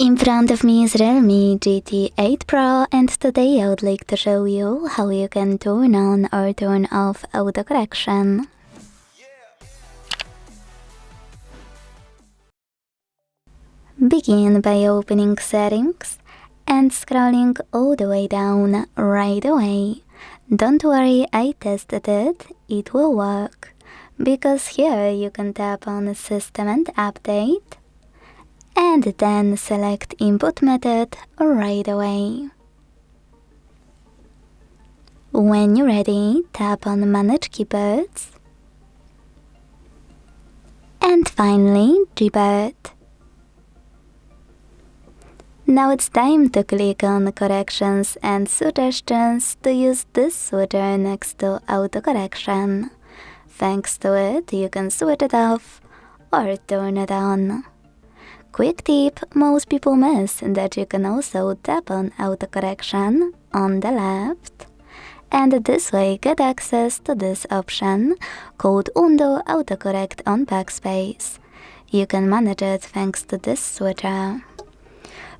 In front of me is REALME GT8 Pro, and today I would like to show you how you can turn on or turn off autocorrection. Begin by opening Settings and scrolling all the way down right away. Don't worry, I tested it, it will work. Because here you can tap on System and Update and then select Input Method right away. When you're ready, tap on Manage Keyboards and finally Gboard. Now it's time to click on Corrections and Suggestions to use this switcher next to Autocorrection. Thanks to it, you can switch it off or turn it on. Quick tip, most people miss that you can also tap on Autocorrection on the left, and this way get access to this option called Undo Autocorrect on Backspace. You can manage it thanks to this switcher.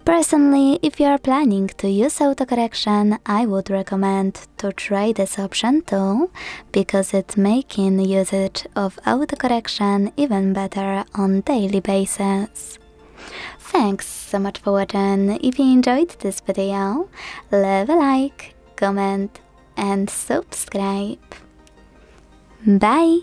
Personally, if you are planning to use autocorrection, I would recommend to try this option too, because it's making usage of autocorrection even better on daily basis. Thanks so much for watching. If you enjoyed this video, leave a like, comment and subscribe. Bye!